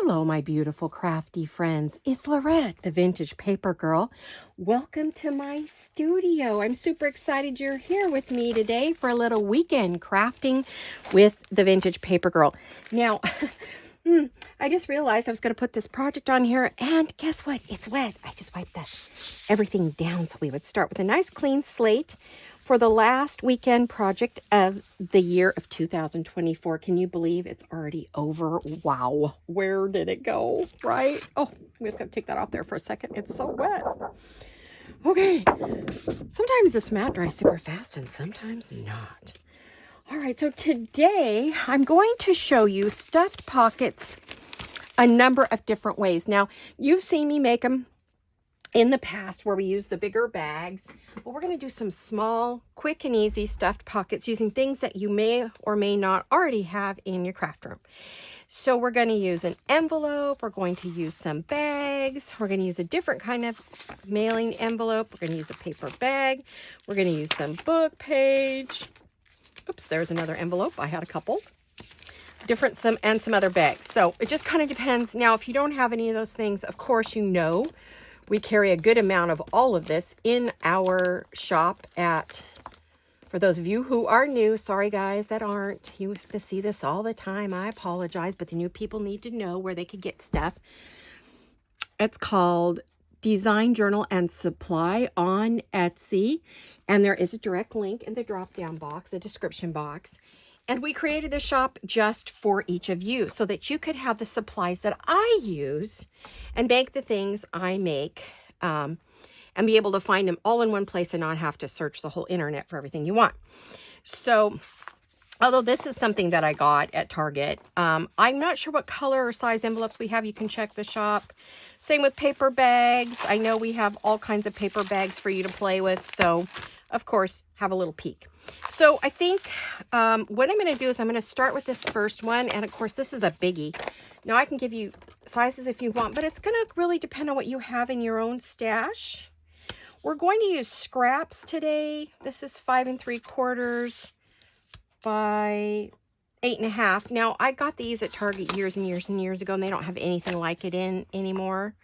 Hello, my beautiful crafty friends. It's Laurette, the Vintage Paper Girl. Welcome to my studio. I'm super excited you're here with me today for a little weekend crafting with the Vintage Paper Girl. Now, I just realized I was going to put this project on here, and guess what? It's wet. I just wiped everything down so we would start with a nice clean slate for the last weekend project of the year of 2024. Can you believe it's already over? Wow. Where did it go? Right? Oh, I'm just going to take that off there for a second. It's so wet. Okay. Sometimes this mat dries super fast and sometimes not. All right. So today I'm going to show you stuffed pockets a number of different ways. Now, you've seen me make them in the past where we use the bigger bags, but we're going to do some small, quick and easy stuffed pockets using things that you may or may not already have in your craft room. So we're going to use an envelope, we're going to use some bags, we're going to use a different kind of mailing envelope, we're going to use a paper bag, we're going to use some book page. Oops, there's another envelope. I had a couple. And some other bags. So it just kind of depends. Now, if you don't have any of those things, of course, you know, we carry a good amount of all of this in our shop for those of you who are new, sorry guys that aren't, you have to see this all the time. I apologize, but the new people need to know where they could get stuff. It's called Design Journal and Supply on Etsy. And there is a direct link in the drop-down box, the description box. And we created the shop just for each of you so that you could have the supplies that I use and make the things I make and be able to find them all in one place and not have to search the whole internet for everything you want. So, although this is something that I got at Target, I'm not sure what color or size envelopes we have. You can check the shop. Same with paper bags. I know we have all kinds of paper bags for you to play with. So, of course, have a little peek. So I think what I'm going to do is I'm going to start with this first one. And of course, this is a biggie. Now I can give you sizes if you want, but it's going to really depend on what you have in your own stash. We're going to use scraps today. This is 5 3/4 by 8 1/2. Now I got these at Target years and years and years ago, and they don't have anything like it in anymore.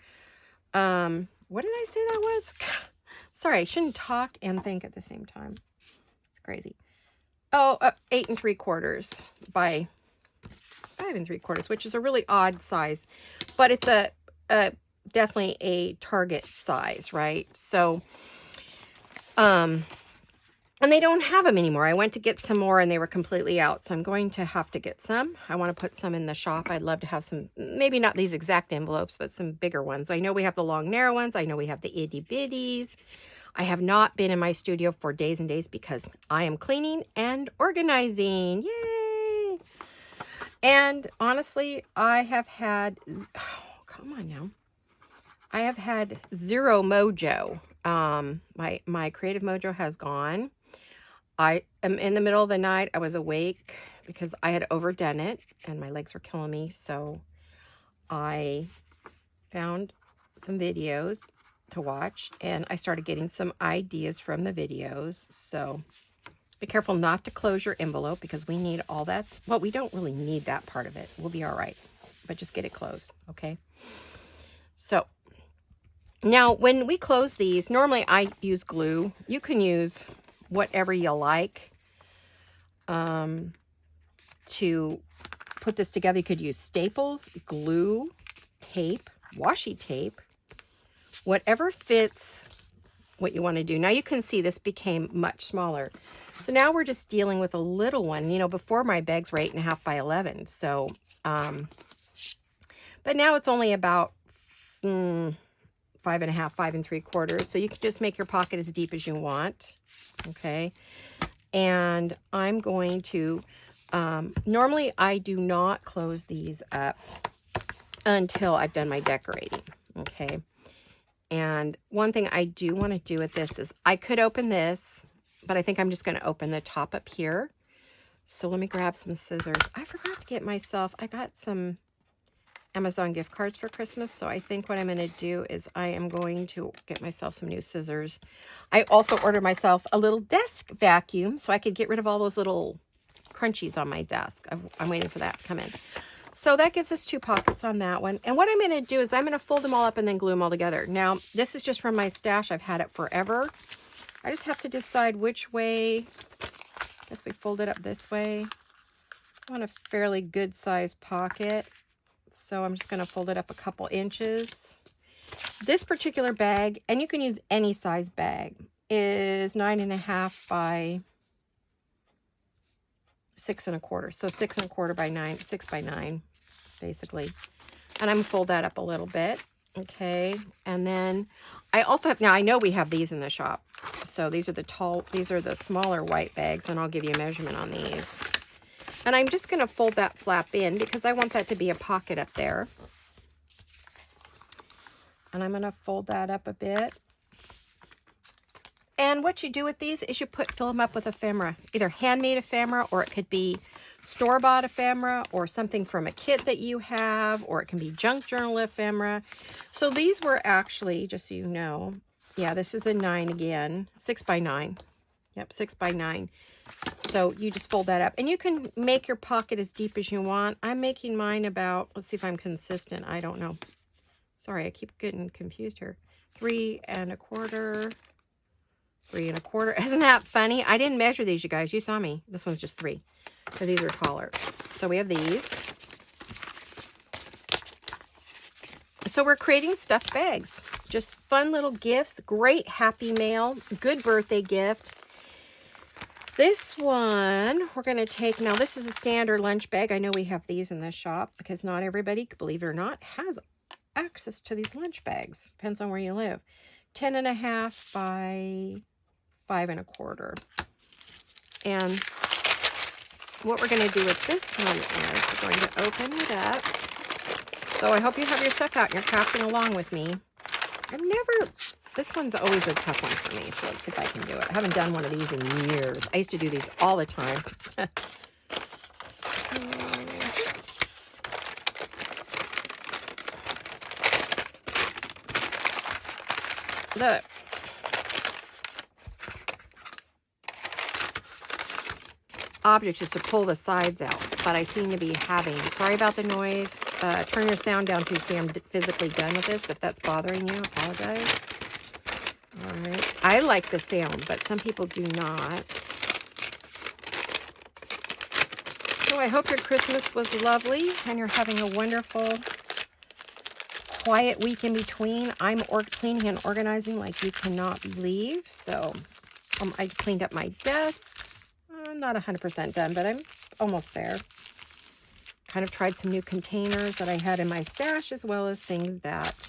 What did I say that was? Sorry, I shouldn't talk and think at the same time. It's crazy. Oh, 8 3/4 by 5 3/4, which is a really odd size, but it's a definitely a Target size, right? So, and they don't have them anymore. I went to get some more and they were completely out. So I'm going to have to get some. I want to put some in the shop. I'd love to have some, maybe not these exact envelopes, but some bigger ones. I know we have the long, narrow ones. I know we have the itty bitties. I have not been in my studio for days and days because I am cleaning and organizing. Yay! And honestly, I have had, come on now. I have had zero mojo. My creative mojo has gone. I am in the middle of the night. I was awake because I had overdone it and my legs were killing me. So I found some videos to watch and I started getting some ideas from the videos. So be careful not to close your envelope because we need all that. Well, we don't really need that part of it. We'll be all right, but just get it closed. Okay. So now when we close these, normally I use glue. You can use whatever you like to put this together. You could use staples, glue, tape, washi tape, whatever fits what you want to do. Now you can see this became much smaller. So now we're just dealing with a little one. You know, before my bags were 8 1/2 by 11. So, but now it's only about 5 1/2, 5 3/4. So you can just make your pocket as deep as you want. Okay. And I'm going to, normally I do not close these up until I've done my decorating. Okay. And one thing I do want to do with this is I could open this, but I think I'm just going to open the top up here. So let me grab some scissors. I forgot to get myself, I got some Amazon gift cards for Christmas. So I think what I'm going to do is I am going to get myself some new scissors. I also ordered myself a little desk vacuum so I could get rid of all those little crunchies on my desk. I'm waiting for that to come in. So that gives us 2 pockets on that one. And what I'm going to do is I'm going to fold them all up and then glue them all together. Now, this is just from my stash. I've had it forever. I just have to decide which way. I guess we fold it up this way. I want a fairly good sized pocket. So I'm just going to fold it up a couple inches. This particular bag, and you can use any size bag, is 9.5 by 6 1/4. So 6 1/4 by 9, 6 by 9, basically. And I'm gonna fold that up a little bit. Okay. And then I also have, now I know we have these in the shop. So these are the smaller white bags, and I'll give you a measurement on these. And I'm just gonna fold that flap in because I want that to be a pocket up there. And I'm gonna fold that up a bit. And what you do with these is you fill them up with ephemera, either handmade ephemera, or it could be store-bought ephemera, or something from a kit that you have, or it can be junk journal ephemera. So these were actually, just so you know, yeah, this is a 9 again, 6 by 9. Yep, 6 by 9. So you just fold that up, and you can make your pocket as deep as you want. I'm making mine about, let's see if I'm consistent. I don't know. Sorry, I keep getting confused here. 3 1/4. 3 1/4. Isn't that funny? I didn't measure these, you guys. You saw me. This one's just 3 because these are taller. So we have these. So we're creating stuffed bags. Just fun little gifts. Great happy mail. Good birthday gift. This one we're going to take. Now this is a standard lunch bag. I know we have these in this shop because not everybody, believe it or not, has access to these lunch bags. Depends on where you live. 10.5 by 5 1/4. And what we're going to do with this one is we're going to open it up. So I hope you have your stuff out and you're crafting along with me. This one's always a tough one for me. So let's see if I can do it. I haven't done one of these in years. I used to do these all the time. The object is to pull the sides out, but I seem to be having, sorry about the noise, turn your sound down to see I'm physically done with this. If that's bothering you, apologize. All right, I like the sound, but some people do not. So I hope your Christmas was lovely and you're having a wonderful quiet week in between. I'm cleaning and organizing like you cannot believe. So I cleaned up my desk. I'm not 100% done, but I'm almost there. Kind of tried some new containers that I had in my stash, as well as things that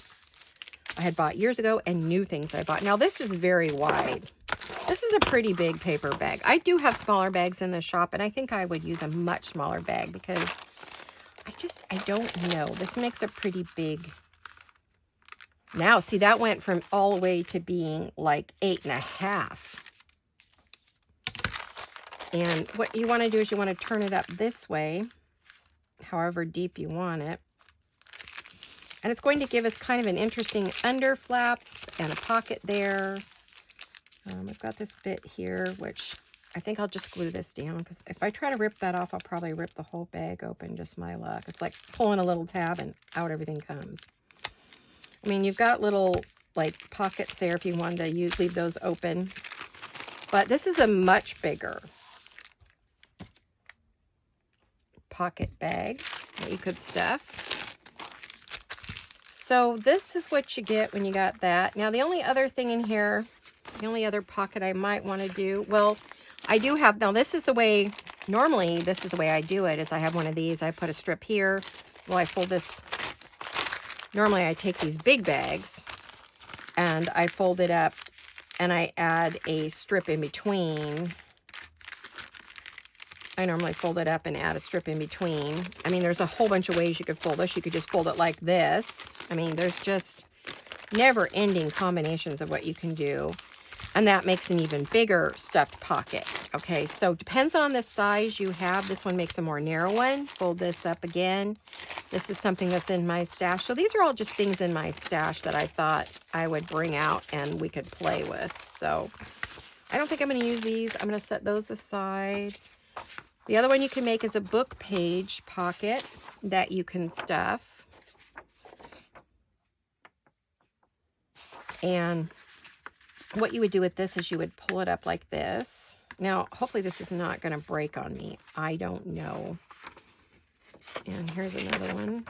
I had bought years ago and new things I bought. Now this is very wide. This is a pretty big paper bag. I do have smaller bags in the shop, and I think I would use a much smaller bag because I don't know. This makes a pretty big. Now, see, that went from all the way to being like 8.5. And what you want to do is you want to turn it up this way, however deep you want it. And it's going to give us kind of an interesting under flap and a pocket there. I've got this bit here, which I think I'll just glue this down, because if I try to rip that off, I'll probably rip the whole bag open, just my luck. It's like pulling a little tab and out everything comes. I mean, you've got little like pockets there if you wanted to leave those open. But this is a much bigger pocket bag that you could stuff. So this is what you get when you got that. Now the only other thing in here, the only other pocket I might want to do, well, I do have, now this is the way, normally this is the way I do it, is I have one of these, I put a strip here. Well, I fold this, normally I take these big bags and I fold it up and I add a strip in between. I normally fold it up and add a strip in between. I mean, there's a whole bunch of ways you could fold this. You could just fold it like this. I mean, there's just never-ending combinations of what you can do. And that makes an even bigger stuffed pocket. Okay, so depends on the size you have. This one makes a more narrow one. Fold this up again. This is something that's in my stash. So these are all just things in my stash that I thought I would bring out and we could play with. So I don't think I'm going to use these. I'm going to set those aside. The other one you can make is a book page pocket that you can stuff. And what you would do with this is you would pull it up like this. Now, hopefully this is not going to break on me. I don't know. And here's another one,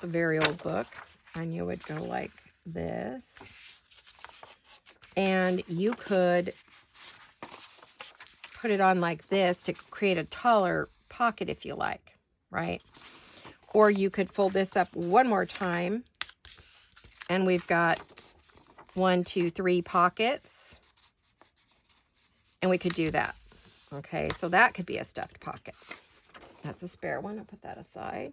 a very old book. And you would go like this. And you could put it on like this to create a taller pocket if you like, right? Or you could fold this up one more time. And we've got 1, 2, 3 pockets. And we could do that. Okay, so that could be a stuffed pocket. That's a spare one. I'll put that aside.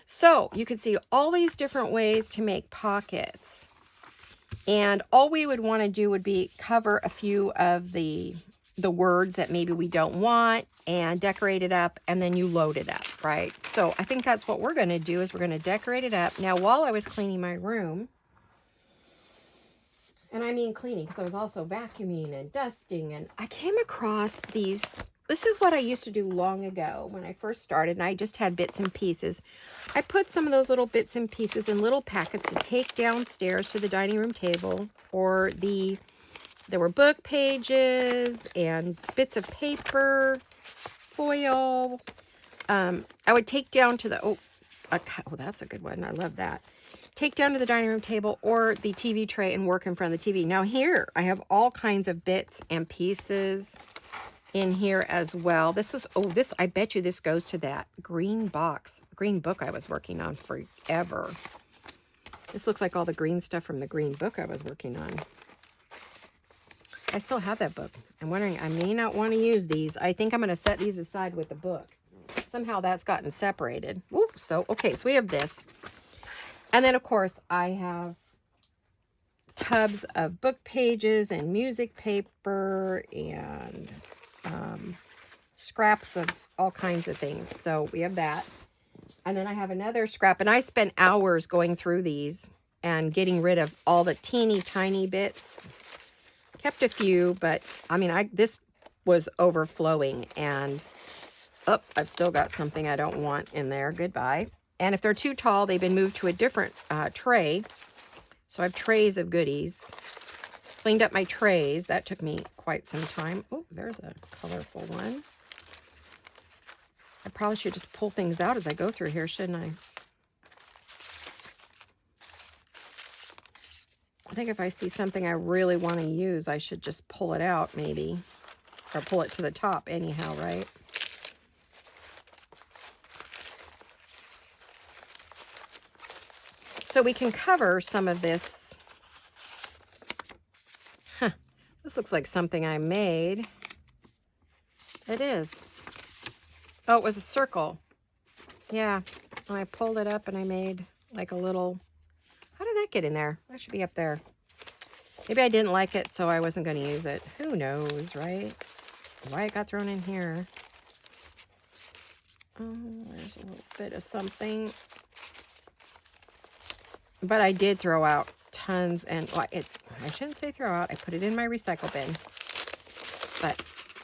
So you can see all these different ways to make pockets. And all we would want to do would be cover a few of the words that maybe we don't want and decorate it up, and then you load it up, right? So I think that's what we're going to do, is we're going to decorate it up. Now, while I was cleaning my room, and I mean cleaning because I was also vacuuming and dusting, and I came across these. This is what I used to do long ago when I first started, and I just had bits and pieces. I put some of those little bits and pieces in little packets to take downstairs to the dining room table, or there were book pages and bits of paper, foil. I would take down to the, oh, that's a good one. I love that. Take down to the dining room table or the TV tray and work in front of the TV. Now here, I have all kinds of bits and pieces in here as well. This was, oh, this, I bet you this goes to that green book I was working on forever. This looks like all the green stuff from the green book I was working on. I still have that book. I'm wondering, I may not want to use these. I think I'm going to set these aside with the book. Somehow that's gotten separated. Ooh, so, okay, so we have this. And then, of course, I have tubs of book pages and music paper and scraps of all kinds of things. So we have that. And then I have another scrap. And I spent hours going through these and getting rid of all the teeny tiny bits. Kept a few, but I mean, this was overflowing. And, oh, I've still got something I don't want in there. Goodbye. And if they're too tall, they've been moved to a different tray. So I have trays of goodies. Cleaned up my trays. That took me quite some time. Oh, there's a colorful one. I probably should just pull things out as I go through here, shouldn't I? I think if I see something I really want to use, I should just pull it out maybe. Or pull it to the top anyhow, right? So we can cover some of this. Huh. This looks like something I made. It is. Oh, it was a circle. Yeah. And I pulled it up and I made like a little... How did that get in there? That should be up there. Maybe I didn't like it, so I wasn't going to use it. Who knows, right? Why it got thrown in here. Oh, there's a little bit of something. But I did throw out tons, and well, I shouldn't say throw out. I put it in my recycle bin.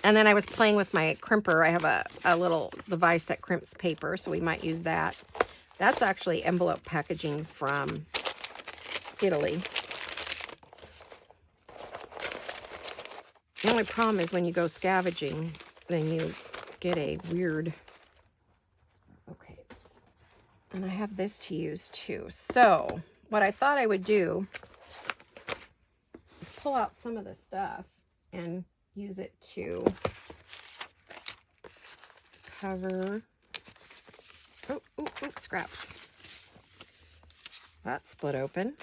And then I was playing with my crimper. I have a little device that crimps paper, so we might use that. That's actually envelope packaging from Italy. The only problem is when you go scavenging, then you get a weird... Okay. And I have this to use too. So what I thought I would do is pull out some of the stuff and use it to cover... Oh, scraps. That split open.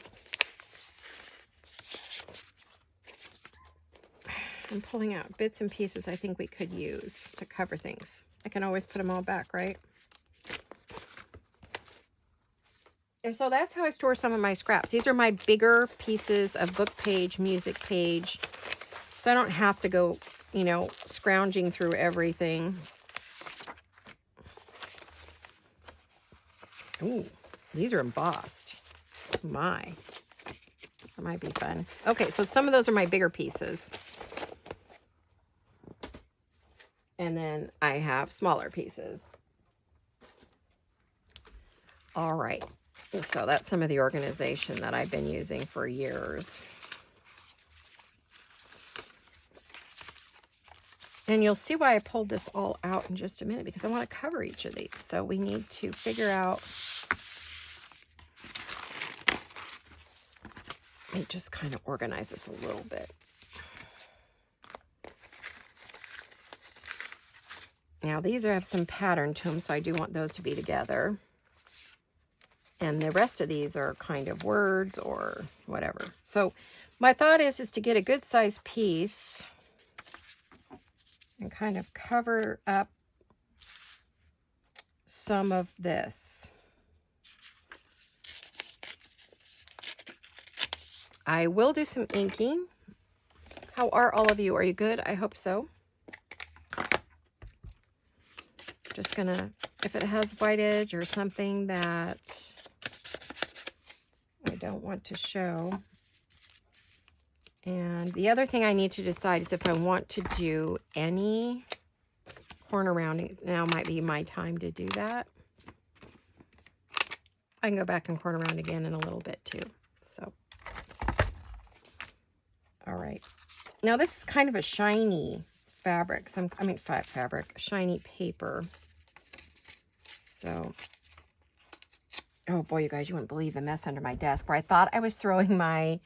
I'm pulling out bits and pieces I think we could use to cover things. I can always put them all back, right? And so that's how I store some of my scraps. These are my bigger pieces of book page, music page. So I don't have to go, you know, scrounging through everything. Ooh, these are embossed. My. That might be fun. Okay, so some of those are my bigger pieces. And then I have smaller pieces. All right. So that's some of the organization that I've been using for years. And you'll see why I pulled this all out in just a minute, because I want to cover each of these. So we need to figure out, it just kind of organizes a little bit. Now these have some pattern to them, so I do want those to be together. And the rest of these are kind of words or whatever. So my thought is to get a good size piece and kind of cover up some of this. I will do some inking. How are all of you? Are you good? I hope so. Just gonna, if it has white edge or something that I don't want to show. And the other thing I need to decide is if I want to do any corner rounding. Now might be my time to do that. I can go back and corner round again in a little bit too. So, all right. Now this is kind of a shiny fabric. Shiny paper. So, oh boy, you guys, you wouldn't believe the mess under my desk where I thought I was throwing my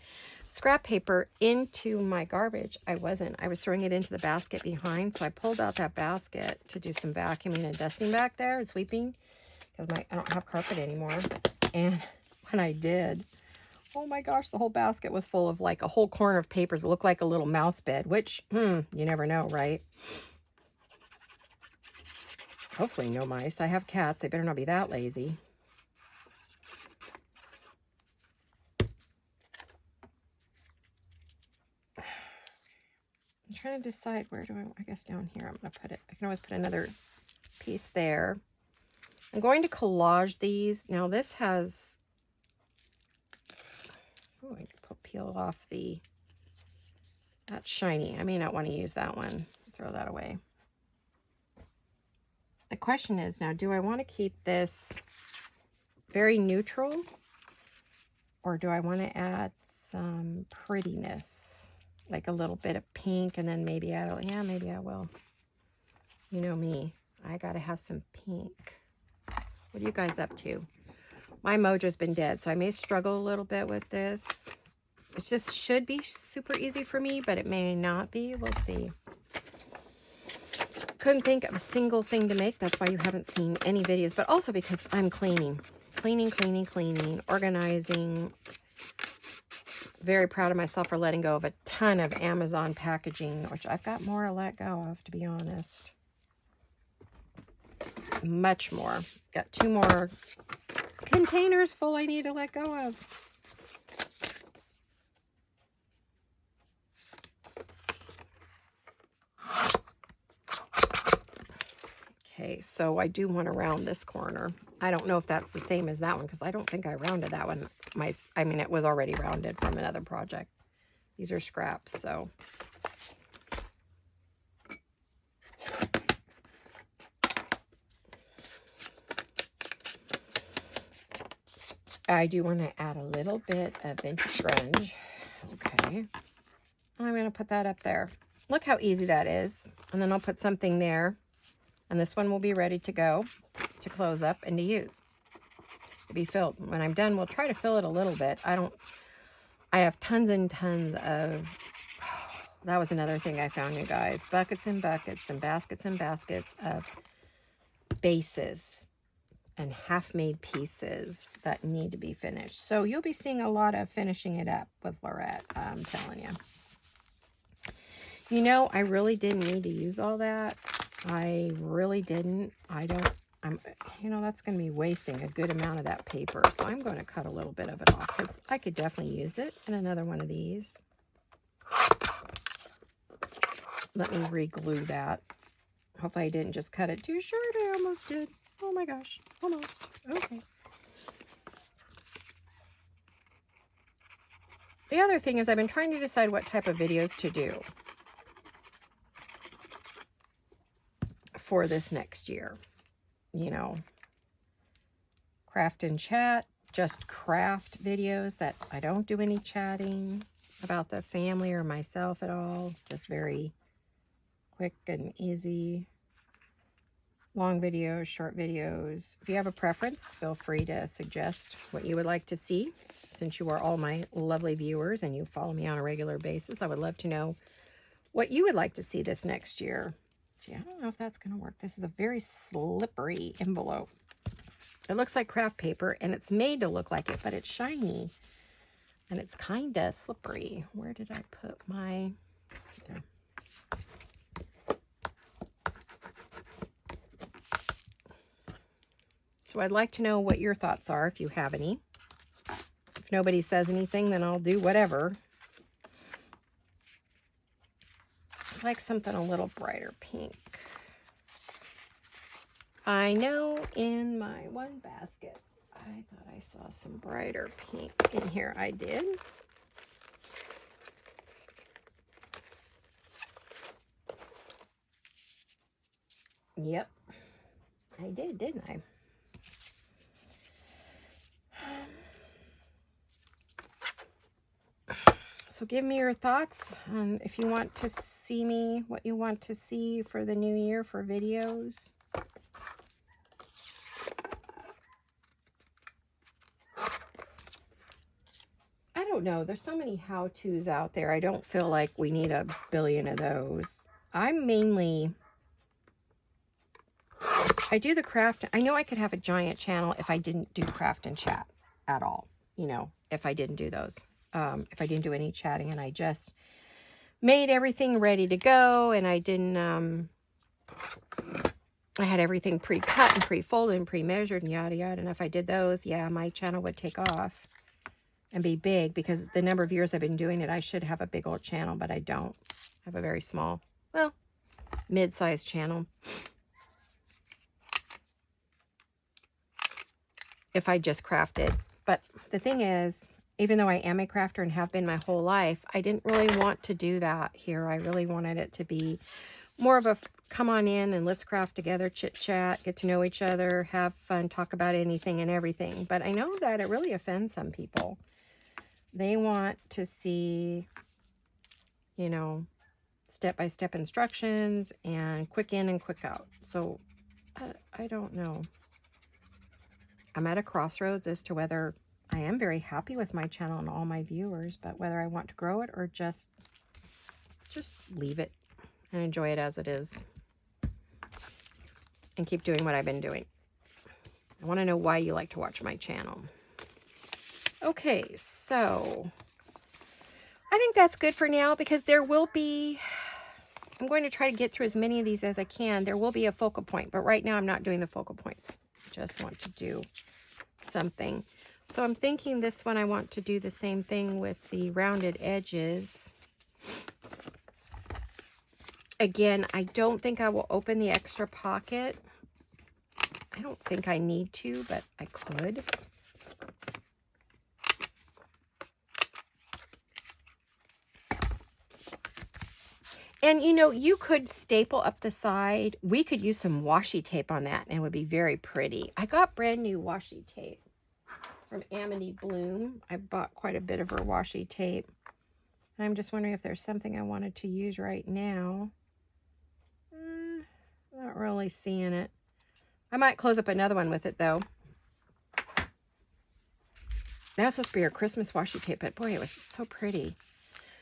scrap paper into my garbage. I wasn't. I was throwing it into the basket behind. So I pulled out that basket to do some vacuuming and dusting back there and sweeping, because I don't have carpet anymore. And when I did, oh my gosh, the whole basket was full of like a whole corner of papers. It looked like a little mouse bed, which, you never know, right? Hopefully no mice. I have cats. They better not be that lazy. I'm trying to decide where do I guess down here I'm going to put it. I can always put another piece there. I'm going to collage these. Now this has, oh, I can peel off that's shiny. I may not want to use that one. Throw that away. The question is now, do I want to keep this very neutral, or do I want to add some prettiness, like a little bit of pink, and then maybe maybe I will. You know me, I gotta have some pink. What are you guys up to? My mojo's been dead, so I may struggle a little bit with this. It just should be super easy for me, but it may not be. We'll see. Couldn't think of a single thing to make. That's why you haven't seen any videos, but also because I'm cleaning, organizing. Very proud of myself for letting go of a ton of Amazon packaging, which I've got more to let go of, to be honest. Much more. Got 2 more containers full I need to let go of. Okay, so I do want to round this corner. I don't know if that's the same as that one, because I don't think I rounded that one. I mean, it was already rounded from another project. These are scraps, so. I do want to add a little bit of vintage grunge. Okay. I'm going to put that up there. Look how easy that is. And then I'll put something there. And this one will be ready to go, to close up and to use. To be filled. When I'm done, we'll try to fill it a little bit. I have tons and tons of, that was another thing I found, you guys. Buckets and buckets and baskets of bases and half-made pieces that need to be finished. So you'll be seeing a lot of finishing it up with Laurette, I'm telling you. You know, I really didn't need to use all that. I really didn't. You know, that's going to be wasting a good amount of that paper. So I'm going to cut a little bit of it off, because I could definitely use it in another one of these. Let me re-glue that. Hopefully I didn't just cut it too short. I almost did. Oh my gosh, almost. Okay. The other thing is I've been trying to decide what type of videos to do. for this next year. You know, craft and chat, just craft videos that I don't do any chatting about the family or myself at all. Just very quick and easy. Long videos, short videos. If you have a preference, feel free to suggest what you would like to see. Since you are all my lovely viewers and you follow me on a regular basis, I would love to know what you would like to see this next year. Gee, I don't know if that's going to work. This is a very slippery envelope. It looks like craft paper, and it's made to look like it, but it's shiny. And it's kind of slippery. Where did I put my... There. So I'd like to know what your thoughts are, if you have any. If nobody says anything, then I'll do whatever. I like something a little brighter pink. I know in my one basket, I thought I saw some brighter pink in here. I did. Yep. I did, didn't I? So give me your thoughts on if you want to see me, what you want to see for the new year for videos. I don't know. There's so many how-tos out there. I don't feel like we need a billion of those. I'm mainly... I do the craft. I know I could have a giant channel if I didn't do craft and chat at all. You know, if I didn't do those. If I didn't do any chatting and I just made everything ready to go and I didn't, I had everything pre-cut and pre-folded and pre-measured and yada yada. And if I did those, yeah, my channel would take off and be big because the number of years I've been doing it, I should have a big old channel, but I don't. I have a very small, well, mid-sized channel. If I just crafted. But the thing is, even though I am a crafter and have been my whole life, I didn't really want to do that here. I really wanted it to be more of a come on in and let's craft together, chit chat, get to know each other, have fun, talk about anything and everything. But I know that it really offends some people. They want to see, you know, step-by-step instructions and quick in and quick out. So I don't know. I'm at a crossroads as to whether I am very happy with my channel and all my viewers, but whether I want to grow it or just leave it and enjoy it as it is and keep doing what I've been doing. I want to know why you like to watch my channel. Okay, so I think that's good for now because there will be, I'm going to try to get through as many of these as I can. There will be a focal point, but right now I'm not doing the focal points. I just want to do something. So I'm thinking this one I want to do the same thing with the rounded edges. Again, I don't think I will open the extra pocket. I don't think I need to, but I could. And you know, you could staple up the side. We could use some washi tape on that and it would be very pretty. I got brand new washi tape from Amity Bloom. I bought quite a bit of her washi tape. And I'm just wondering if there's something I wanted to use right now. Not really seeing it. I might close up another one with it though. That was supposed to be her Christmas washi tape, but boy, it was so pretty.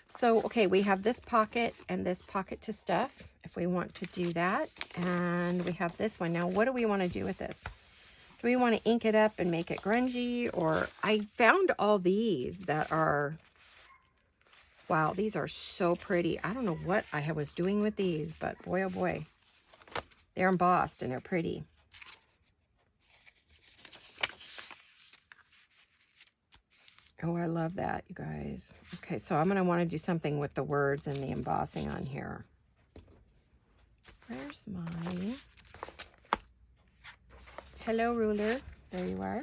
So, okay, we have this pocket and this pocket to stuff if we want to do that. And we have this one. Now, what do we want to do with this? Do we want to ink it up and make it grungy? Or I found all these that are, wow, these are so pretty. I don't know what I was doing with these, but boy, oh boy, they're embossed and they're pretty. Oh, I love that, you guys. Okay, so I'm going to want to do something with the words and the embossing on here. Where's my... Hello, ruler. There you are.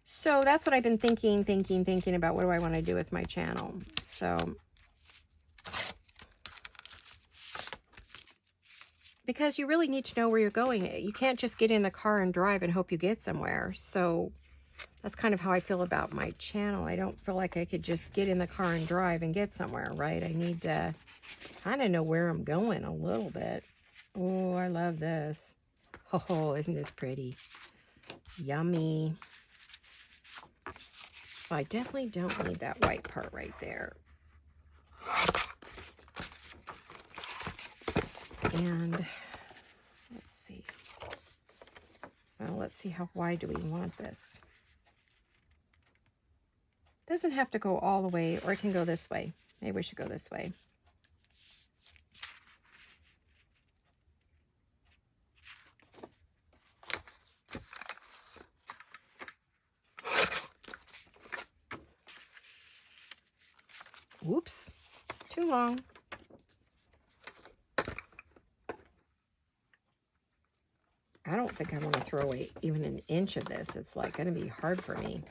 So that's what I've been thinking about. What do I want to do with my channel? So because you really need to know where you're going. You can't just get in the car and drive and hope you get somewhere. So that's kind of how I feel about my channel. I don't feel like I could just get in the car and drive and get somewhere, right? I need to kind of know where I'm going a little bit. Oh, I love this. Oh, isn't this pretty? Yummy. Well, I definitely don't need that white part right there. And let's see. Well, let's see how wide do we want this. Doesn't have to go all the way, or it can go this way. Maybe we should go this way. Whoops, too long. I don't think I want to throw away even an inch of this. It's like going to be hard for me.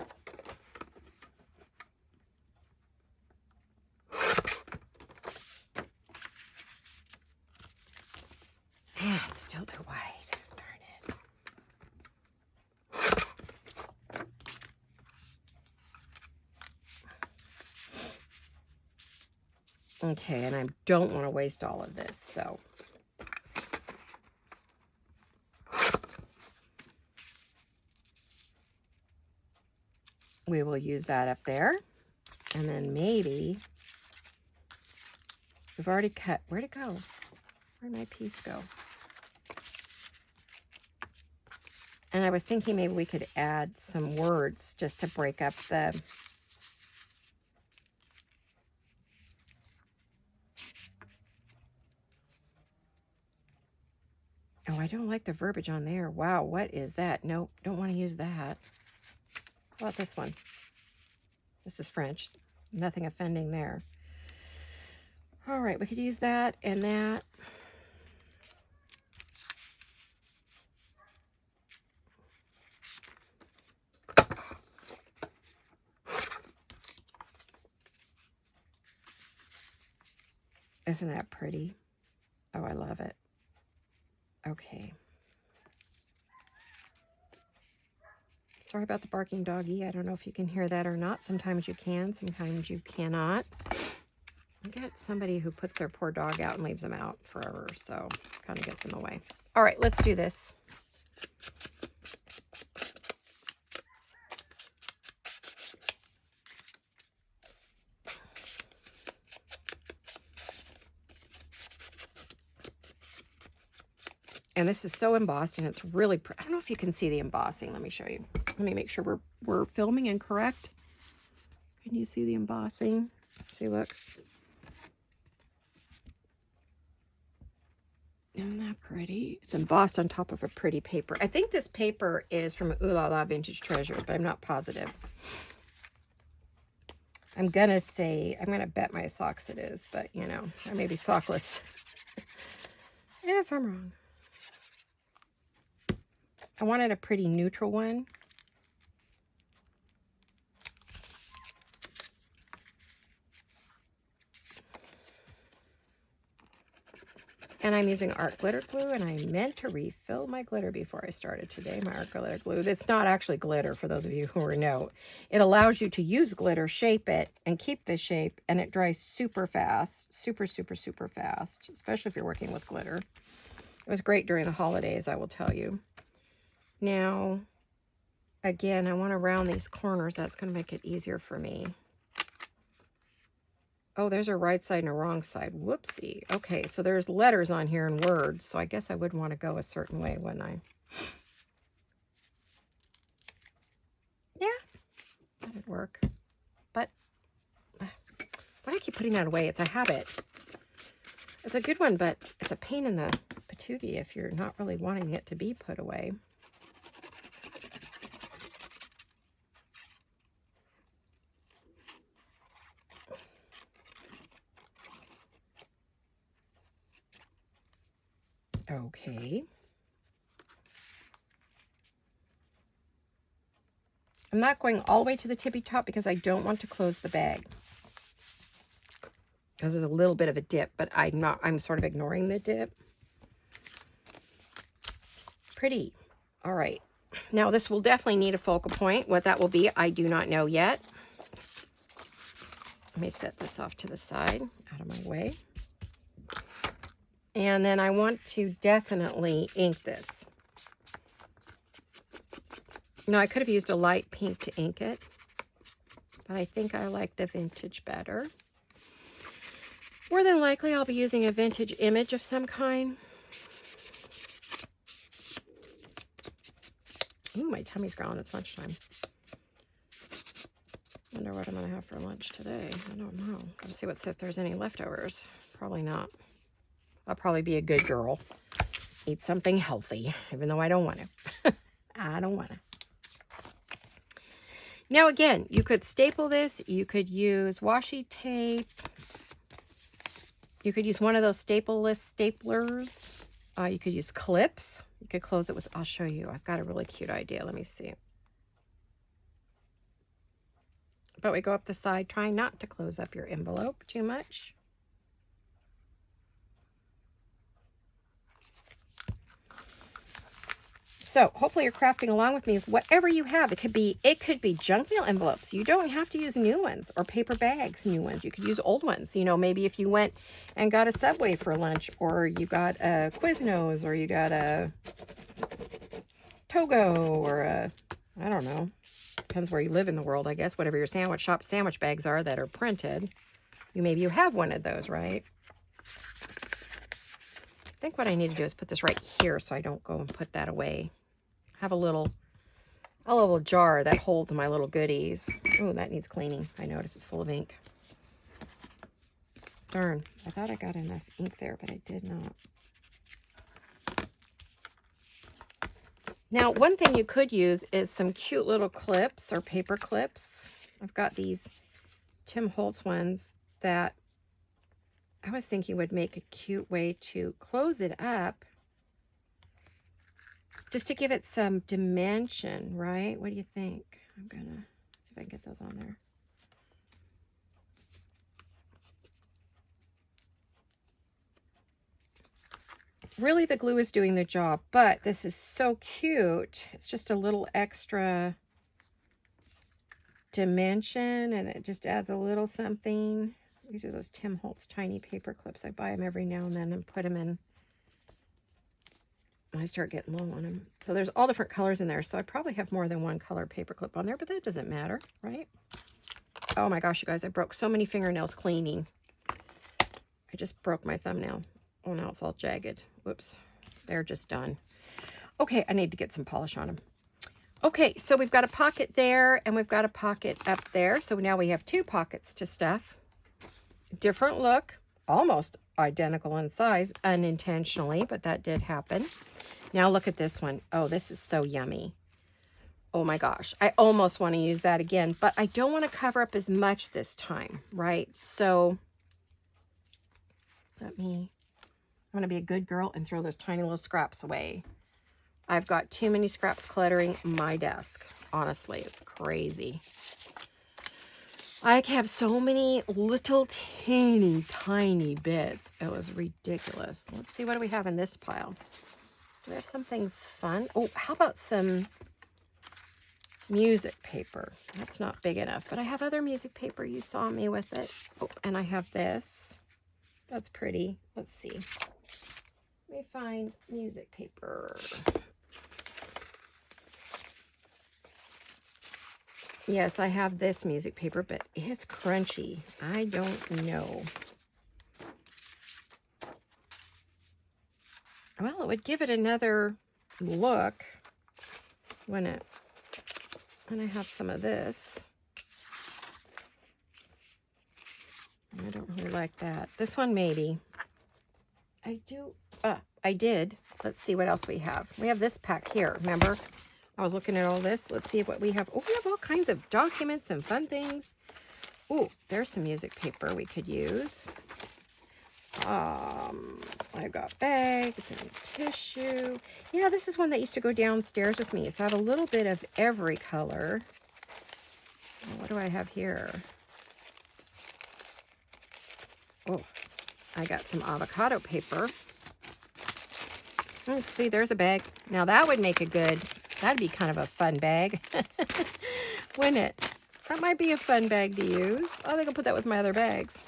Man, it's still too wide. Darn it. Okay, and I don't want to waste all of this, so. We will use that up there. And then maybe, we've already cut, where'd it go? Where'd my piece go? And I was thinking maybe we could add some words just to break up the, oh, I don't like the verbiage on there. Wow, what is that? Nope, don't want to use that. How about this one? This is French. Nothing offending there. All right, we could use that and that. Isn't that pretty? Oh, I love it. Okay. Sorry about the barking doggy. I don't know if you can hear that or not. Sometimes you can, sometimes you cannot. I got somebody who puts their poor dog out and leaves them out forever, so kind of gets in the way. All right, let's do this. And this is so embossed, and it's really, I don't know if you can see the embossing. Let me show you. Let me make sure we're filming and correct. Can you see the embossing? See, look. Isn't that pretty? It's embossed on top of a pretty paper. I think this paper is from Ooh La La Vintage Treasures, but I'm not positive. I'm gonna bet my socks it is, but you know, I may be sockless if I'm wrong. I wanted a pretty neutral one. And I'm using art glitter glue, and I meant to refill my glitter before I started today, my art glitter glue. It's not actually glitter, for those of you who know. It allows you to use glitter, shape it, and keep the shape, and it dries super fast, super, super, super fast, especially if you're working with glitter. It was great during the holidays, I will tell you. Now, again, I want to round these corners. That's going to make it easier for me. Oh, there's a right side and a wrong side. Whoopsie. Okay, so there's letters on here and words, so I guess I would want to go a certain way, wouldn't I? Yeah, that'd work. But why do I keep putting that away? It's a habit. It's a good one, but it's a pain in the patootie if you're not really wanting it to be put away. Okay. I'm not going all the way to the tippy top because I don't want to close the bag. Because there's a little bit of a dip, but I'm sort of ignoring the dip. Pretty. All right. Now this will definitely need a focal point. What that will be, I do not know yet. Let me set this off to the side, out of my way. And then I want to definitely ink this. No, I could have used a light pink to ink it, but I think I like the vintage better. More than likely, I'll be using a vintage image of some kind. Ooh, my tummy's growling. It's lunchtime. Wonder what I'm going to have for lunch today. I don't know. Gotta see if there's any leftovers. Probably not. I'll probably be a good girl. Eat something healthy, even though I don't want to. I don't want to. Now, again, you could staple this. You could use washi tape. You could use one of those stapleless staplers. You could use clips. You could close it with, I'll show you. I've got a really cute idea. Let me see. But we go up the side, trying not to close up your envelope too much. So hopefully you're crafting along with me with whatever you have. It could be junk mail envelopes. You don't have to use new ones, or paper bags, new ones. You could use old ones. You know, maybe if you went and got a Subway for lunch, or you got a Quiznos, or you got a Togo, or a, I don't know. Depends where you live in the world, I guess. Whatever your sandwich shop sandwich bags are that are printed. Maybe you have one of those, right? I think what I need to do is put this right here so I don't go and put that away. Have a little jar that holds my little goodies. Oh, that needs cleaning. I notice it's full of ink. Darn, I thought I got enough ink there, but I did not. Now, one thing you could use is some cute little clips or paper clips. I've got these Tim Holtz ones that I was thinking would make a cute way to close it up. Just to give it some dimension, right? What do you think? I'm gonna see if I can get those on there. Really, the glue is doing the job, but this is so cute. It's just a little extra dimension, and it just adds a little something. These are those Tim Holtz tiny paper clips. I buy them every now and then and put them in. I start getting low on them. So there's all different colors in there. So I probably have more than one color paper clip on there, but that doesn't matter, right? Oh my gosh, you guys, I broke so many fingernails cleaning. I just broke my thumbnail. Oh, now it's all jagged. Whoops. They're just done. Okay, I need to get some polish on them. Okay, so we've got a pocket there and we've got a pocket up there. So now we have two pockets to stuff. Different look, almost identical in size, unintentionally, but that did happen. Now look at this one. Oh, this is so yummy. Oh my gosh, I almost want to use that again, but I don't want to cover up as much this time, right? So I'm going to be a good girl and throw those tiny little scraps away. I've got too many scraps cluttering my desk. Honestly, it's crazy. I have so many little teeny tiny bits. It was ridiculous. Let's see, what do we have in this pile? Do we have something fun? Oh, how about some music paper? That's not big enough, but I have other music paper. You saw me with it. Oh, and I have this. That's pretty. Let's see. Let me find music paper. Yes, I have this music paper, but it's crunchy. I don't know. Well, it would give it another look, wouldn't it? And I have some of this. I don't really like that. This one, maybe. I did. Let's see what else we have. We have this pack here, remember? I was looking at all this. Let's see what we have. Oh, we have all kinds of documents and fun things. Oh, there's some music paper we could use. I've got bags and tissue. Yeah, this is one that used to go downstairs with me. So I have a little bit of every color. What do I have here? Oh, I got some avocado paper. Oh, see, there's a bag. Now that would make a good, that'd be kind of a fun bag, wouldn't it? That might be a fun bag to use. I think I'll put that with my other bags.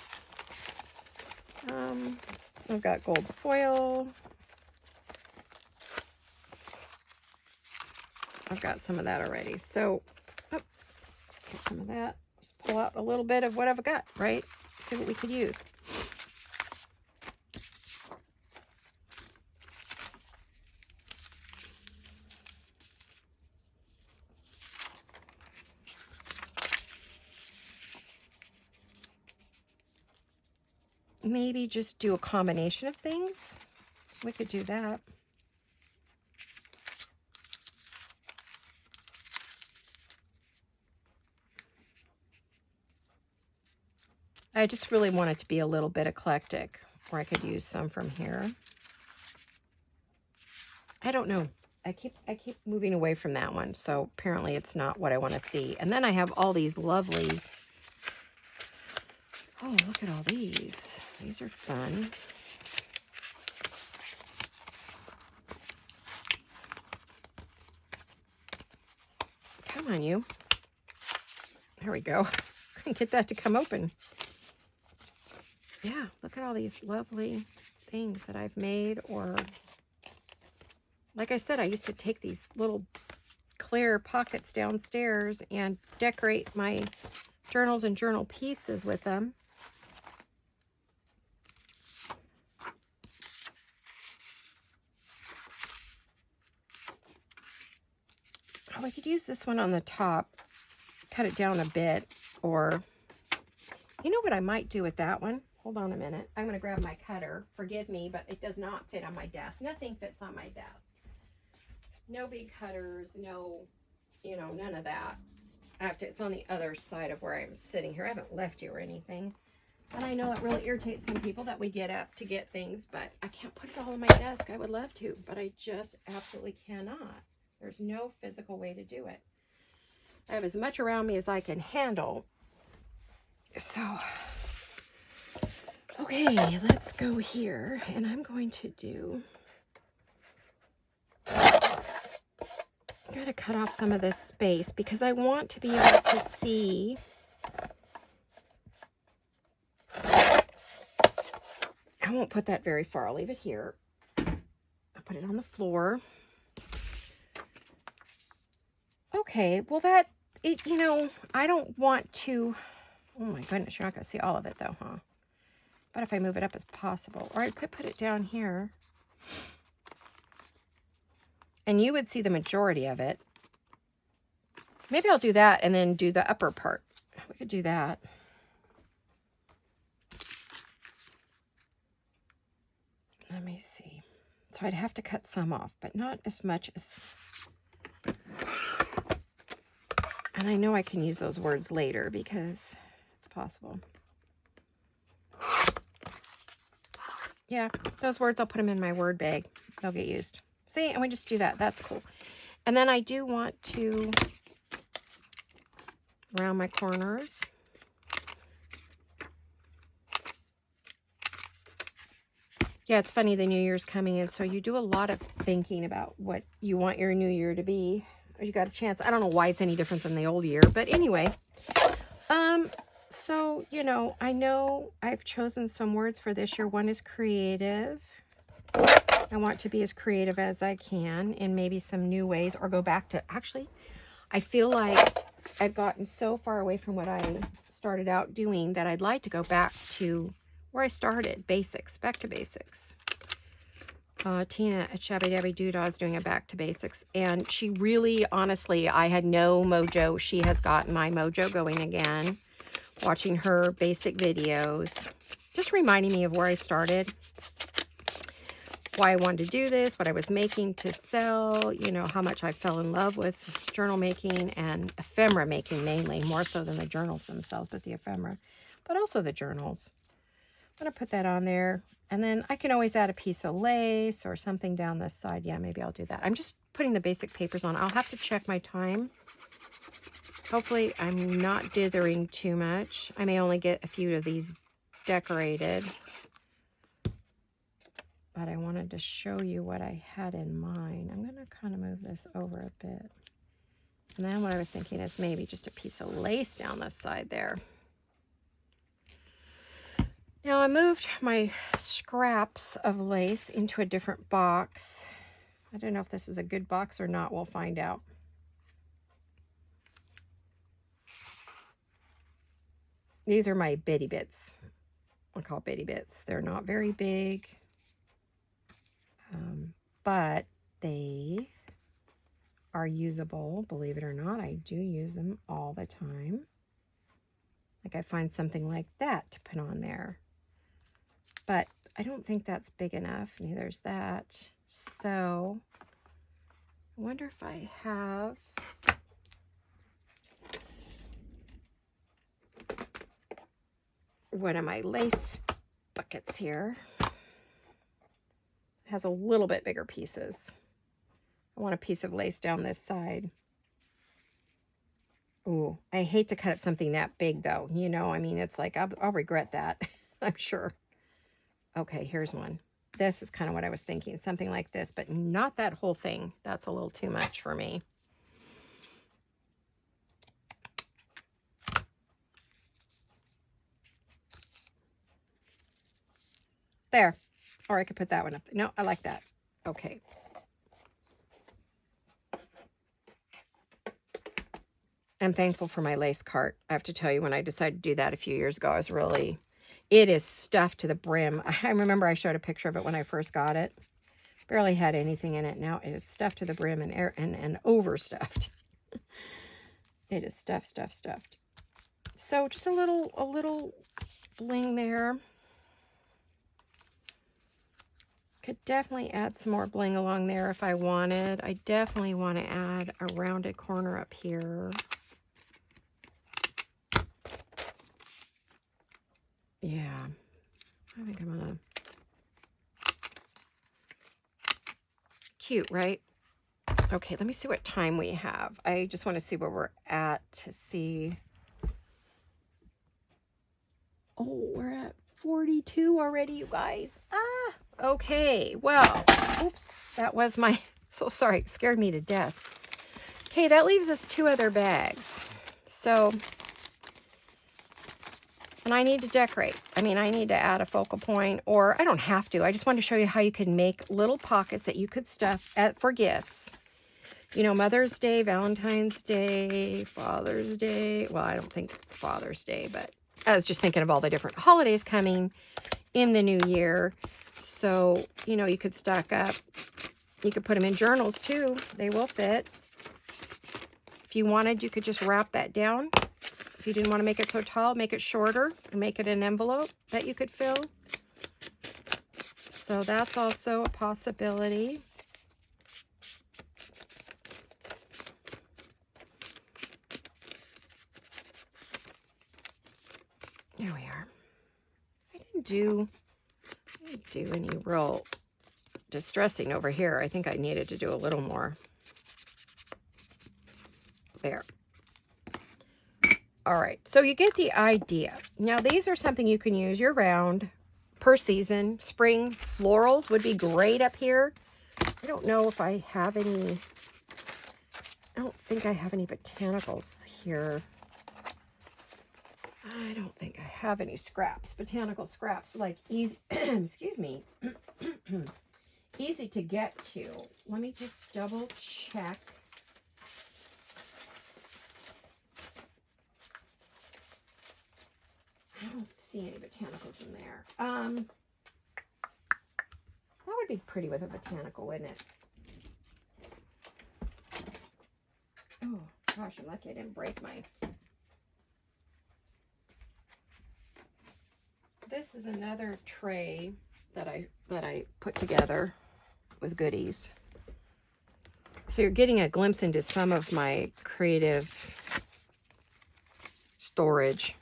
I've got gold foil. I've got some of that already. So, oh, get some of that. Just pull out a little bit of what I've got, right? See what we could use. Maybe just do a combination of things. We could do that. I just really want it to be a little bit eclectic, or I could use some from here. I don't know. I keep moving away from that one, so apparently it's not what I want to see. And then I have all these lovely, oh, look at all these. These are fun. Come on, you. There we go. Couldn't get that to come open. Yeah, look at all these lovely things that I've made. Or, like I said, I used to take these little clear pockets downstairs and decorate my journals and journal pieces with them. Oh, I could use this one on the top, cut it down a bit, or, you know what I might do with that one? Hold on a minute. I'm going to grab my cutter. Forgive me, but it does not fit on my desk. Nothing fits on my desk. No big cutters, no, you know, none of that. It's on the other side of where I'm sitting here. I haven't left you or anything. And I know it really irritates some people that we get up to get things, but I can't put it all on my desk. I would love to, but I just absolutely cannot. There's no physical way to do it. I have as much around me as I can handle. So, okay, let's go here. And I'm going to do, I'm going to cut off some of this space because I want to be able to see. I won't put that very far. I'll leave it here. I'll put it on the floor. Okay, well you know, I don't want to, oh my goodness, you're not going to see all of it though, huh? But if I move it up as possible, or I could put it down here. And you would see the majority of it. Maybe I'll do that and then do the upper part. We could do that. Let me see. So I'd have to cut some off, but not as much as... And I know I can use those words later because it's possible. Yeah, those words, I'll put them in my word bag. They'll get used. See, and we just do that. That's cool. And then I do want to round my corners. Yeah, it's funny, the new year's coming in, so you do a lot of thinking about what you want your new year to be. You got a chance. I don't know why it's any different than the old year, but anyway. So, you know I've chosen some words for this year. One is creative. I want to be as creative as I can in maybe some new ways, or go back to, actually, I feel like I've gotten so far away from what I started out doing that I'd like to go back to where I started, basics, back to basics. Tina at Shabby Dabby Doodah is doing a back to basics, and she really, honestly, I had no mojo. She has gotten my mojo going again, watching her basic videos, just reminding me of where I started, why I wanted to do this, what I was making to sell, you know, how much I fell in love with journal making and ephemera making, mainly, more so than the journals themselves, but the ephemera, but also the journals. I'm going to put that on there. And then I can always add a piece of lace or something down this side. Yeah, maybe I'll do that. I'm just putting the basic papers on. I'll have to check my time. Hopefully I'm not dithering too much. I may only get a few of these decorated. but I wanted to show you what I had in mind. I'm going to kind of move this over a bit. And then what I was thinking is maybe just a piece of lace down this side there. Now I moved my scraps of lace into a different box. I don't know if this is a good box or not. We'll find out. These are my bitty bits. I call bitty bits. They're not very big, but they are usable. Believe it or not, I do use them all the time. Like I find something like that to put on there. But I don't think that's big enough. Neither is that. So I wonder if I have one of my lace buckets here. It has a little bit bigger pieces. I want a piece of lace down this side. Ooh, I hate to cut up something that big though. You know, I mean, it's like, I'll regret that, I'm sure. Okay, here's one. This is kind of what I was thinking. Something like this, but not that whole thing. That's a little too much for me. There. Or I could put that one up. No, I like that. Okay. I'm thankful for my lace cart. I have to tell you, when I decided to do that a few years ago, I was really... It is stuffed to the brim. I remember I showed a picture of it when I first got it. Barely had anything in it. Now it is stuffed to the brim and overstuffed. It is stuffed. So just a little bling there. Could definitely add some more bling along there if I wanted. I definitely want to add a rounded corner up here. Yeah, I think I'm gonna... Cute, right? Okay, let me see what time we have. I just want to see where we're at to see. Oh, we're at 42 already, you guys. Ah, okay. Well, oops, that was my... So sorry, it scared me to death. Okay, that leaves us 2 other bags. So... And I need to decorate. I mean, I need to add a focal point, or I don't have to. I just wanted to show you how you can make little pockets that you could stuff for gifts. You know, Mother's Day, Valentine's Day, Father's Day. Well, I don't think Father's Day, but I was just thinking of all the different holidays coming in the new year. So, you know, you could stack up. You could put them in journals too. They will fit. If you wanted, you could just wrap that down. If you didn't want to make it so tall, make it shorter and make it an envelope that you could fill. So that's also a possibility. There we are. I didn't do any real distressing over here. I think I needed to do a little more. There. All right, so you get the idea. Now, these are something you can use year-round, per season. Spring florals would be great up here. I don't know if I have any... I don't think I have any botanicals here. I don't think I have any scraps, botanical scraps, like easy... excuse me. Easy to get to. Let me just double check. I don't see any botanicals in there. That would be pretty with a botanical, wouldn't it? Oh, gosh, I'm lucky I didn't break my... This is another tray that I put together with goodies. So you're getting a glimpse into some of my creative storage.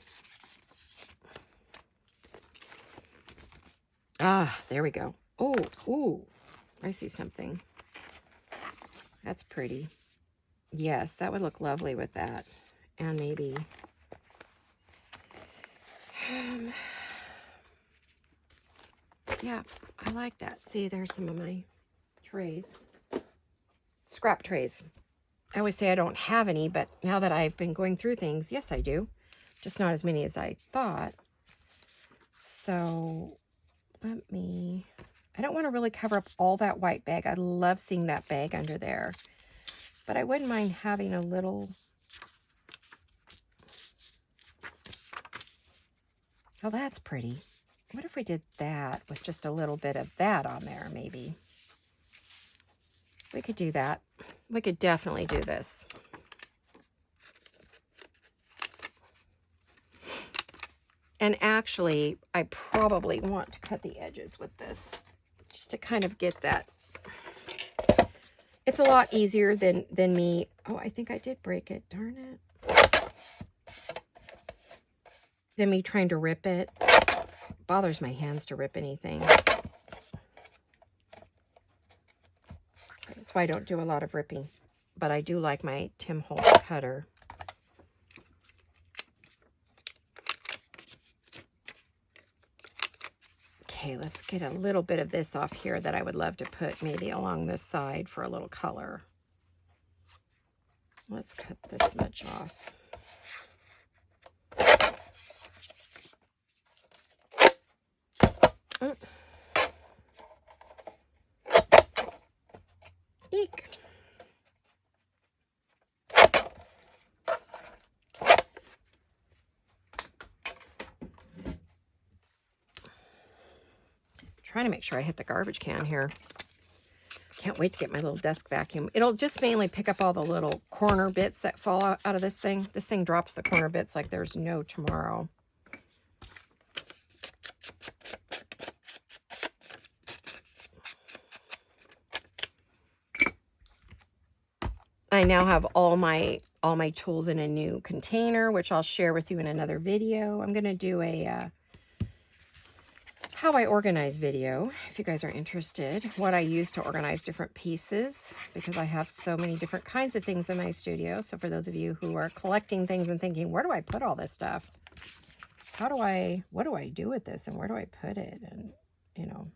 Ah, there we go. Oh, ooh, I see something. That's pretty. Yes, that would look lovely with that. And maybe... Yeah, I like that. See, there's some of my trays. Scrap trays. I always say I don't have any, but now that I've been going through things, yes, I do. Just not as many as I thought. So I don't want to really cover up all that white bag. I love seeing that bag under there. But I wouldn't mind having a little... Oh, that's pretty. What if we did that with just a little bit of that on there, maybe? We could do that. We could definitely do this. And actually, I probably want to cut the edges with this, just to kind of get that. It's a lot easier than me. Oh, I think I did break it. Darn it. Than me trying to rip it. Bothers my hands to rip anything. Okay, that's why I don't do a lot of ripping. But I do like my Tim Holtz cutter. Okay, let's get a little bit of this off here that I would love to put maybe along this side for a little color. Let's cut this much off. Eek. Trying to make sure I hit the garbage can here. Can't wait to get my little desk vacuum. It'll just mainly pick up all the little corner bits that fall out of this thing. This thing drops the corner bits like there's no tomorrow. I now have all my tools in a new container, which I'll share with you in another video. I'm going to do a how I organize video, if you guys are interested, what I use to organize different pieces, because I have so many different kinds of things in my studio. So for those of you who are collecting things and thinking, where do I put all this stuff? What do I do with this, and where do I put it? And, you know,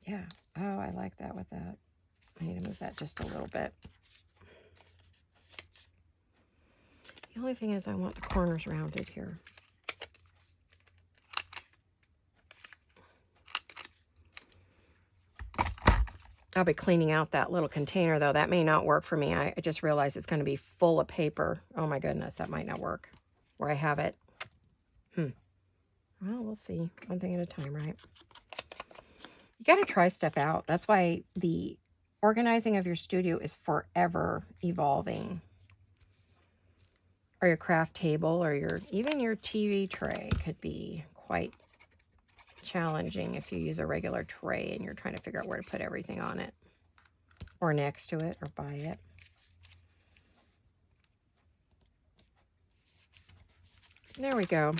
yeah. Oh, I like that with that. I need to move that just a little bit. The only thing is I want the corners rounded here. I'll be cleaning out that little container, though. That may not work for me. I just realized it's going to be full of paper. Oh, my goodness. That might not work where I have it. Well, we'll see. One thing at a time, right? You got to try stuff out. That's why the organizing of your studio is forever evolving. Or your craft table, or even your TV tray could be quite challenging if you use a regular tray and you're trying to figure out where to put everything on it, or next to it, or by it. There we go.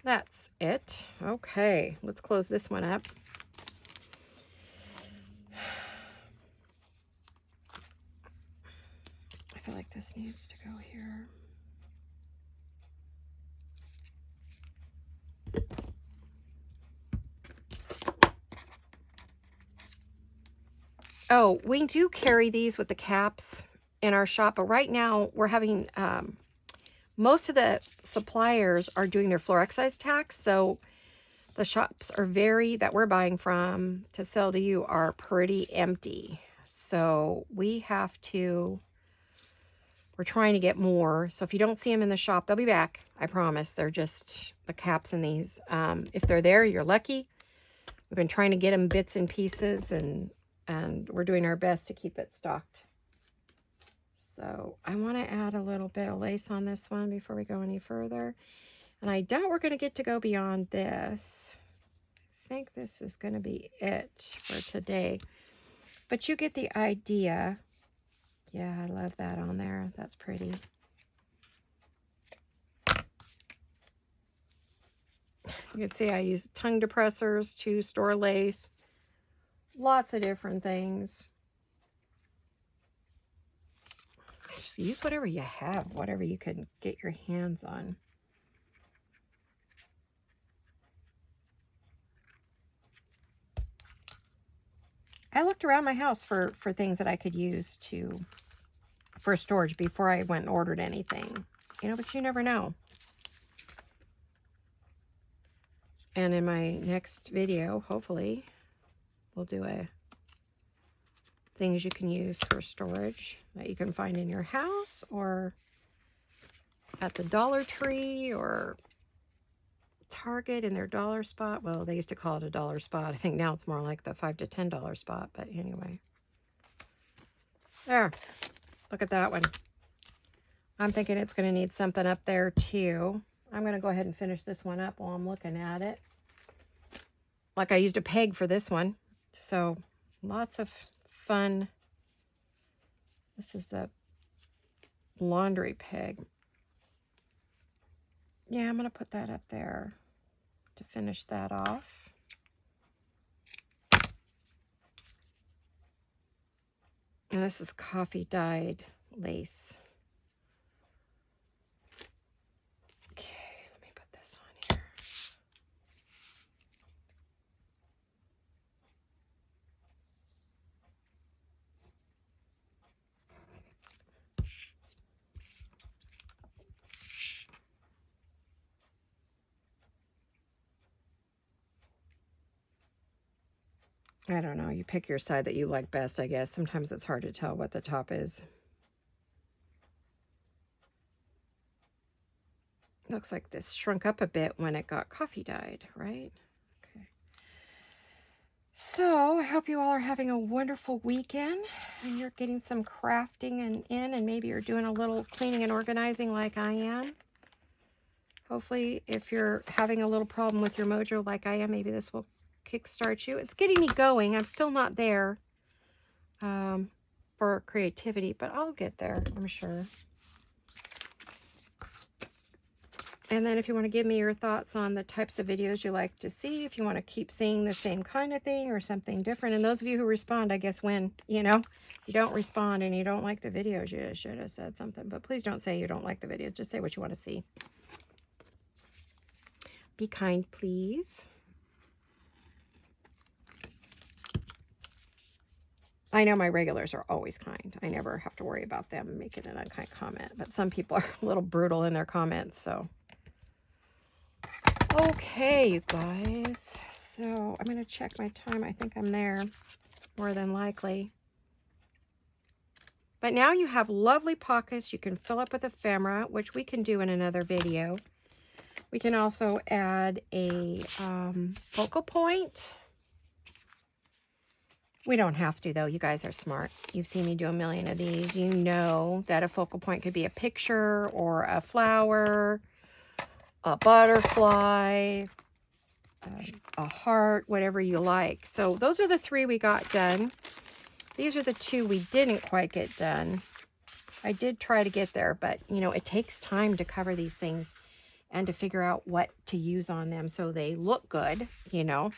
That's it. Okay, let's close this one up. I feel like this needs to go here. Oh, we do carry these with the caps in our shop, but right now we're having, most of the suppliers are doing their floor excise tax, so the shops that we're buying from to sell to you are pretty empty. So we're trying to get more. So if you don't see them in the shop, they'll be back. I promise. They're just the caps in these. If they're there, you're lucky. We've been trying to get them bits and pieces, and we're doing our best to keep it stocked. So I want to add a little bit of lace on this one before we go any further. And I doubt we're going to get to go beyond this. I think this is going to be it for today. But you get the idea. Yeah, I love that on there. That's pretty. You can see I use tongue depressors to store lace. Lots of different things. Just use whatever you have, whatever you can get your hands on. I looked around my house for things that I could use for storage before I went and ordered anything. You know, but you never know. And in my next video, hopefully, we'll do a things you can use for storage that you can find in your house or at the Dollar Tree or Target in their dollar spot. Well, they used to call it a dollar spot. I think now it's more like the $5 to $10 spot, but anyway. There. Look at that one. I'm thinking it's going to need something up there too. I'm going to go ahead and finish this one up while I'm looking at it. Like I used a peg for this one. So lots of fun. This is a laundry peg. Yeah, I'm going to put that up there to finish that off. And this is coffee dyed lace. Okay, let me put this on here. I don't know. You pick your side that you like best, I guess. Sometimes it's hard to tell what the top is. Looks like this shrunk up a bit when it got coffee dyed, right? Okay. So I hope you all are having a wonderful weekend and you're getting some crafting and maybe you're doing a little cleaning and organizing like I am. Hopefully, if you're having a little problem with your mojo like I am, maybe this will kickstart you. It's getting me going. I'm still not there for creativity, but I'll get there, I'm sure. And then if you want to give me your thoughts on the types of videos you like to see, if you want to keep seeing the same kind of thing or something different. And those of you who respond, I guess win. You know, you don't respond and you don't like the videos, you should have said something. But please don't say you don't like the videos. Just say what you want to see. Be kind, please. I know my regulars are always kind. I never have to worry about them making an unkind comment. But some people are a little brutal in their comments, so. Okay, you guys. So I'm going to check my time. I think I'm there, more than likely. But now you have lovely pockets you can fill up with ephemera, which we can do in another video. We can also add a focal point. We don't have to, though. You guys are smart. You've seen me do a million of these. You know that a focal point could be a picture or a flower, a butterfly, a heart, whatever you like. So those are the 3 we got done. These are the 2 we didn't quite get done. I did try to get there, but, you know, it takes time to cover these things and to figure out what to use on them so they look good, you know.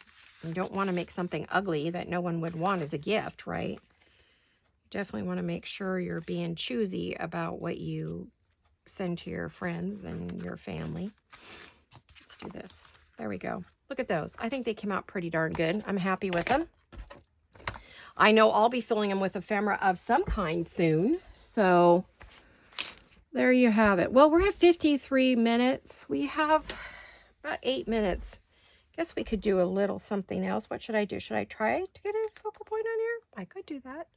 You don't want to make something ugly that no one would want as a gift, right? You definitely want to make sure you're being choosy about what you send to your friends and your family. Let's do this. There we go. Look at those. I think they came out pretty darn good. I'm happy with them. I know I'll be filling them with ephemera of some kind soon. So there you have it. Well, we're at 53 minutes. We have about 8 minutes. Guess we could do a little something else. What should I do? Should I try to get a focal point on here? I could do that.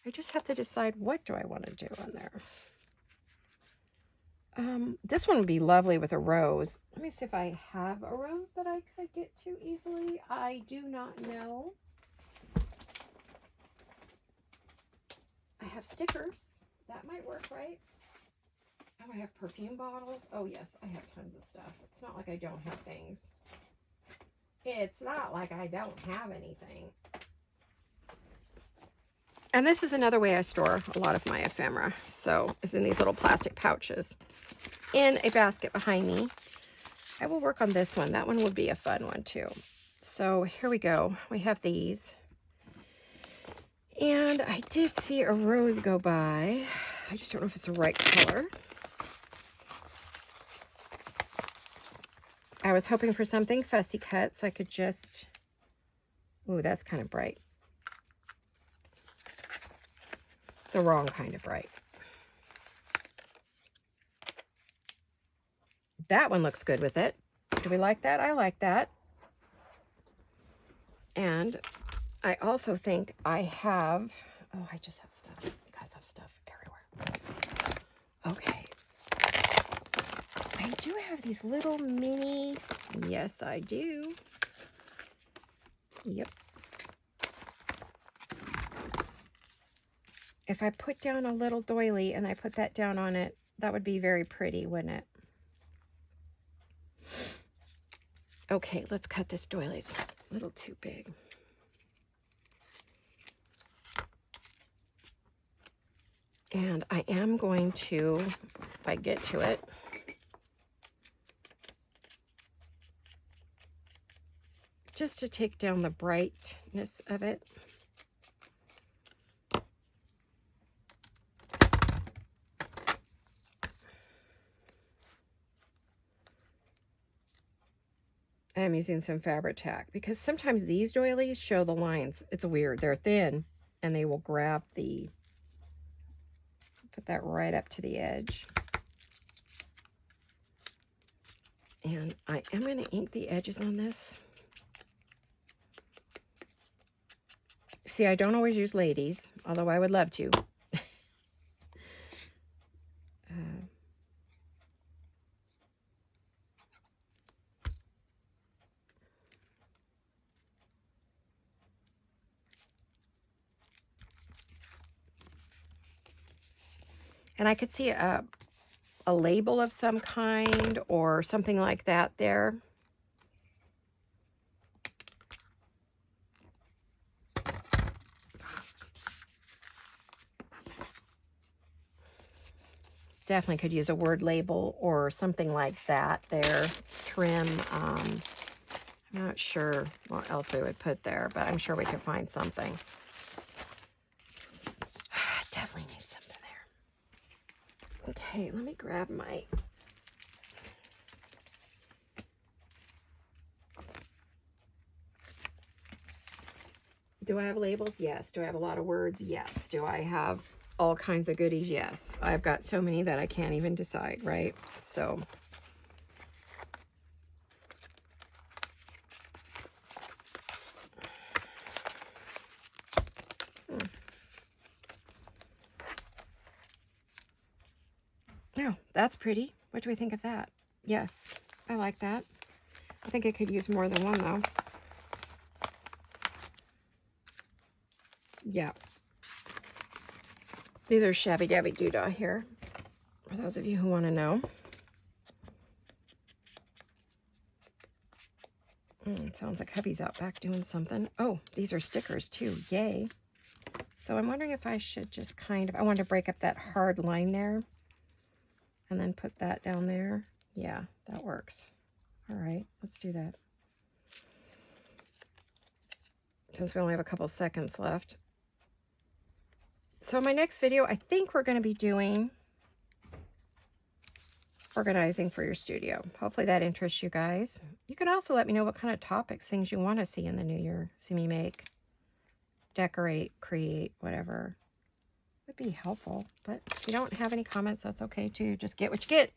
I just have to decide what do I want to do on there. This one would be lovely with a rose. Let me see if I have a rose that I could get to easily. I do not know. I have stickers. That might work, right? Oh, I have perfume bottles. Oh, yes, I have tons of stuff. It's not like I don't have things. It's not like I don't have anything. And this is another way I store a lot of my ephemera. So it's in these little plastic pouches in a basket behind me. I will work on this one. That one would be a fun one too. So here we go. We have these. And I did see a rose go by. I just don't know if it's the right color. I was hoping for something fussy cut so I could just, ooh, that's kind of bright. the wrong kind of bright. That one looks good with it. Do we like that? I like that. And I also think I have, oh, I just have stuff. You guys have stuff everywhere. Okay. I do have these little mini, yes, I do. Yep. If I put down a little doily and I put that down on it, that would be very pretty, wouldn't it? Okay, let's cut this doily. It's a little too big. And I am going to, if I get to it, just to take down the brightness of it. I'm using some fabric tack because sometimes these doilies show the lines. It's weird. They're thin and they will grab the, put that right up to the edge. And I am going to ink the edges on this. See, I don't always use ladies, although I would love to. And I could see a label of some kind or something like that there. Definitely could use a word label or something like that there. Trim. I'm not sure what else we would put there, but I'm sure we could find something. Definitely need something there. Okay, let me grab my... Do I have labels? Yes. Do I have a lot of words? Yes. Do I have all kinds of goodies? Yes. I've got so many that I can't even decide, right? So... Oh, that's pretty. What do we think of that? Yes, I like that. I think I could use more than one, though. Yeah. These are Shabby Dabby Doodah here, for those of you who want to know. It sounds like hubby's out back doing something. Oh, these are stickers, too. Yay. So I'm wondering if I should just kind of... I want to break up that hard line there. And then put that down there. Yeah, that works. All right, let's do that. Since we only have a couple seconds left. So in my next video, I think we're going to be doing organizing for your studio. Hopefully that interests you guys. You can also let me know what kind of topics, things you want to see in the new year. See me make, decorate, create, whatever. Would be helpful, but if you don't have any comments, that's okay too. Just get what you get.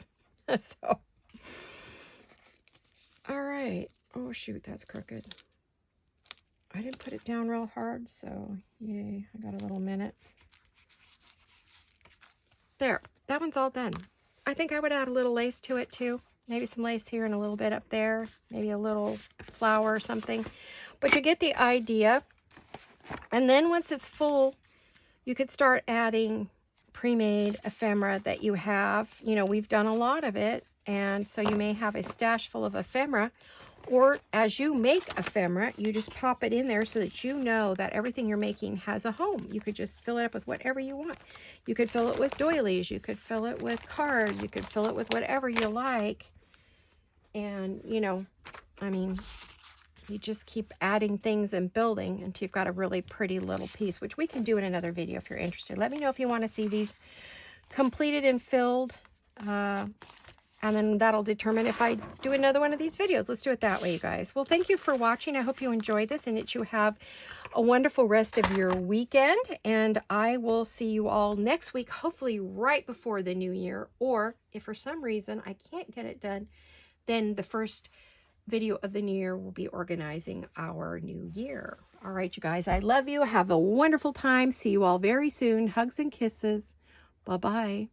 So, all right. Oh shoot, that's crooked. I didn't put it down real hard, so yay, I got a little minute. There, that one's all done. I think I would add a little lace to it too. Maybe some lace here and a little bit up there. Maybe a little flower or something. But you get the idea. And then once it's full, you could start adding pre-made ephemera that you have. You know, we've done a lot of it, and so you may have a stash full of ephemera, or as you make ephemera, you just pop it in there so that you know that everything you're making has a home. You could just fill it up with whatever you want. You could fill it with doilies, you could fill it with cards, you could fill it with whatever you like. And, you know, I mean... you just keep adding things and building until you've got a really pretty little piece, which we can do in another video if you're interested. Let me know if you want to see these completed and filled And then that'll determine if I do another one of these videos. Let's do it that way, you guys. Well, thank you for watching. I hope you enjoyed this and that you have a wonderful rest of your weekend. And I will see you all next week, hopefully right before the new year. Or if for some reason I can't get it done, then the first video of the new year will be organizing our new year. All right, you guys, I love you. Have a wonderful time. See you all very soon. Hugs and kisses. Bye-bye.